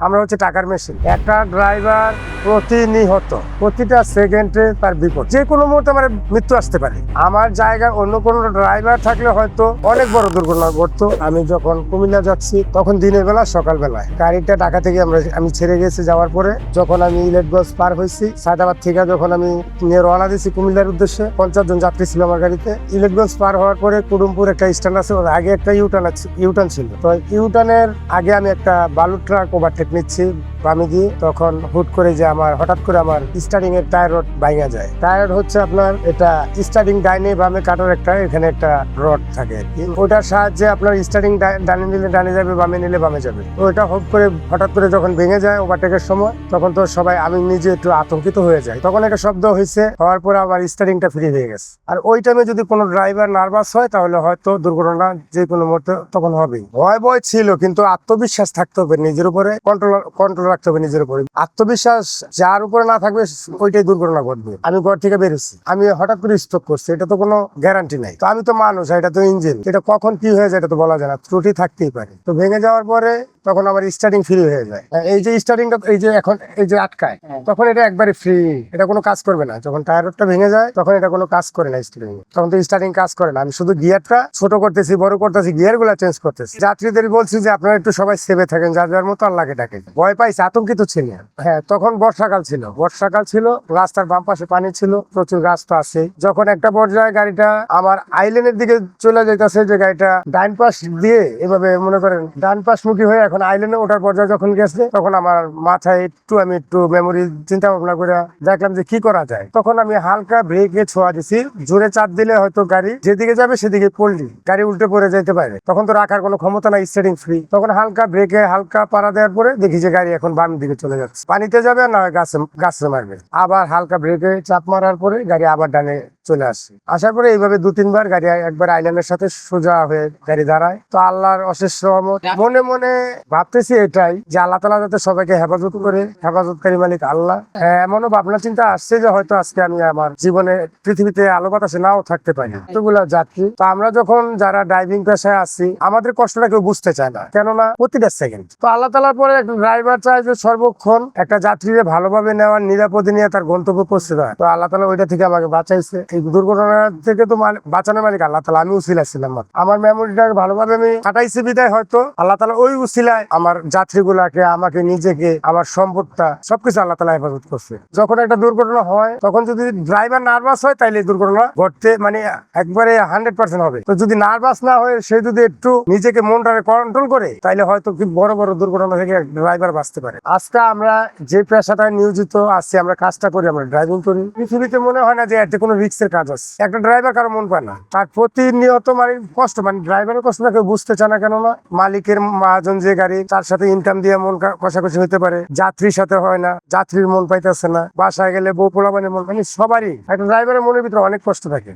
আমরা হচ্ছে টাকার মেশিন। একটা ড্রাইভার প্রতিনিয়ত প্রতিটা সেকেন্ডে তার বিপদ, যে কোনো মুহূর্তে আমার মৃত্যু আসতে পারে। আমার জায়গায় অন্য কোনো ড্রাইভার থাকলে হয়তো অনেক বড় দুর্ঘটনা ঘটতো। আমি যখন কুমিল্লা যাচ্ছি তখন দিনের বেলা সকালবেলায় গাড়িটা ঢাকা থেকে আমি ছেড়ে গেছি। যাওয়ার পরে যখন আমি ইলেটগঞ্জ পার হয়েছি, সায়দাবাদ থেকে যখন আমি নিয়ে রওনা দিয়েছি কুমিল্লার উদ্দেশ্যে, 50 জন যাত্রী ছিল আমার গাড়িতে। ইলেটগঞ্জ পার হওয়ার পরে কুডুমপুর একটা স্ট্যান্ড আছে, ওর আগে একটা ইউটার্ন ছিল। তো ইউটার্নের আগে আমি একটা বালু ট্রাক ওভারটেক নিচ্ছি বামে গিয়ে, তখন হুট করে যে হঠাৎ করে আমার স্টার্টিং এর টায়ার রড ভাঙা যায়। টায়ার হচ্ছে আপনার এটা স্টার্টিং ডাইনে বামে কাটার একটা এখানে একটা রড থাকে আর কি, ওটার সাহায্যে আপনার স্টার্টিং ডানে নিলে ডানে যাবে, বামে নিলে বামে যাবে। ওটা হঠাৎ করে যখন ভেঙে যায় ওভারটেকের সময়, তখন তো সবাই, আমি নিজে একটু আতঙ্কিত হয়ে যাই। তখন একটা শব্দ হয়েছে, হওয়ার পরে আমার স্টার্টিংটা ফ্রি হয়ে গেছে। আর ওই টাইমে যদি কোনো ড্রাইভার নার্ভাস হয় তাহলে হয়তো দুর্ঘটনা যে কোনো মুহূর্তে তখন হবেই। ভয় ছিল, কিন্তু আত্মবিশ্বাস থাকতে হবে নিজের উপরে, কন্ট্রোল রাখতে হবে নিজের উপরে। আত্মবিশ্বাস যার উপরে না থাকবে ওইটাই দুর্ঘটনা ঘটবে। আমি ঘর থেকে বেরোচ্ছি, আমি হঠাৎ করে স্টপ করছি, এটা তো কোনো গ্যারান্টি নাই। তো আমি তো মানুষ, এটা তো ইঞ্জিন, এটা কখন কি হয়ে যায় এটা তো বলা যায় না, ত্রুটি থাকতেই পারে। তো ভেঙে যাওয়ার পরে তখন আমার স্টার্টিং ফ্রি হয়ে যায়। এই যে স্টার্টিংটা এই যে এখন এই যে আটকায়, তখন এটা একবারে ফ্রি, এটা কোনো কাজ করবে না। যখন টায়ার রডটা ভেঙে যায় তখন এটা কোনো কাজ করে না স্টার্টিং, তখন তো স্টার্টিং কাজ করে না। আমি শুধু গিয়ারটা ছোট করতেছি, বড় করতেছি, গিয়ার গুলা চেঞ্জ করতেছি। যাত্রীদের বলছি যে আপনারা একটু সবাই সেভে থাকেন, যার যার মতো আল্লাহকে ডাকেন। ভয় পাইছে, আতঙ্কিত ছিল। হ্যাঁ, তখন বর্ষাকাল ছিল, রাস্তার বাম পাশে পানি ছিল, প্রচুর গাছ তো আছে। যখন একটা পর্যায়ে গাড়িটা আমার আইল্যান্ডের দিকে চলে যাইতেছে, যে গাড়িটা ডান পাশ দিয়ে এভাবে মনে করেন ডান পাশ মুখী হয়ে এখন আইল্যান্ডে ওঠার পর্যায়ে যখন গেছে, তখন আমার মাথায় আমি একটু মেমোরি চিন্তা ভাবনা করে দেখলাম যে কি করা যায়। তখন আমি হালকা ব্রেকে ছোঁয়া দিছি, জোরে চাপ দিলে হয়তো গাড়ি যেদিকে যাবে সেদিকে পড়লি গাড়ি উল্টে পড়ে যেতে পারে। তখন তো রাখার কোনো ক্ষমতা নাই, স্টার্টিং ফ্রি। তখন হালকা ব্রেকে হালকা পাড়া দেওয়ার পরে দেখি যে গাড়ি এখন বাম দিকে চলে যাচ্ছে, পানিতে যাবে না গাছে মারবে। আবার হালকা ব্রেকে চাপ মারার পরে গাড়ি আবার ডানে চলে আসছে। আসার পরে এইভাবে 2-3 বার গাড়ি একবার আইল্যান্ডের সাথে সোজা হয়ে গাড়ি দাঁড়ায়। তো আল্লাহর অশেষ রহমত। মনে মনে ভাবতেছি এটাই যে আল্লাহ তাআলা যাতে সবাইকে হেফাজত করে, হেফাজতকারী মালিক আল্লাহ। এমনও ভাবনা চিন্তা আসছে যে হয়তো আজকে আমি আমার জীবনে পৃথিবীতে আলো বাতাসে নাও থাকতে পারি। এতগুলা যাত্রী, তো আমরা যখন যারা ড্রাইভিং পেশায় আছি আমাদের কষ্টটা কেউ বুঝতে চায় না, কেননা প্রতিটা সেকেন্ড তো আল্লাহ তাআলার পরে একটা ড্রাইভার চায় যে সর্বক্ষণ একটা যাত্রীকে ভালোভাবে নেওয়ার, নিরাপদে নিয়ে তার গন্তব্য পৌঁছে দেয়। তো আল্লাহ তাআলা ওইটা থেকে আমাকে বাঁচাইছে। এই দুর্ঘটনা থেকে তো বাঁচানোর মালিক আল্লাহ তাআলা, আমি উসিলা ছিলাম। আমার মেমোরিটাকে ভালোভাবে আমি কাটাইছি বিদায় হয়তো আল্লাহ তাআলা ওই উসিলায় আমার যাত্রীগুলাকে, আমাকে, নিজেকে, আমার সম্পদটা সবকিছু আল্লাহ তাআলা হেফাজত করছে। যখন একটা দুর্ঘটনা হয় তখন যদি ড্রাইভার নার্ভাস হয় তাইলে দুর্ঘটনা ঘটতে মানে একবারে 100% হবে। তো যদি নার্ভাস না হয়, সে যদি একটু নিজেকে মনটাকে কন্ট্রোল করে, তাইলে হয়তো কি বড় বড় দুর্ঘটনা থেকে ড্রাইভার বাঁচতে পারে। আজকে আমরা যে পেশাটায় নিয়োজিত আছি, আমরা কাজটা করি, আমরা ড্রাইভিং করি, পৃথিবীতে মনে হয় না যে এতে কোনো রিস্কের কাজ আছে। একটা ড্রাইভার কারো মন পায় না, তার প্রতিনিয়ত মানে কষ্ট, মানে ড্রাইভারের কষ্টটা কেউ বুঝতে চায় না। কেননা মালিকের মহাজন যে গাড়ি, তার সাথে ইনকাম দিয়ে মন কষাকষি হতে পারে, যাত্রীর সাথে হয় না, যাত্রীর মন পাইতেছে না, বাসায় গেলে বউ পোলাপানের মন, মানে সবারই একটা ড্রাইভারের মনের ভিতরে অনেক কষ্ট থাকে।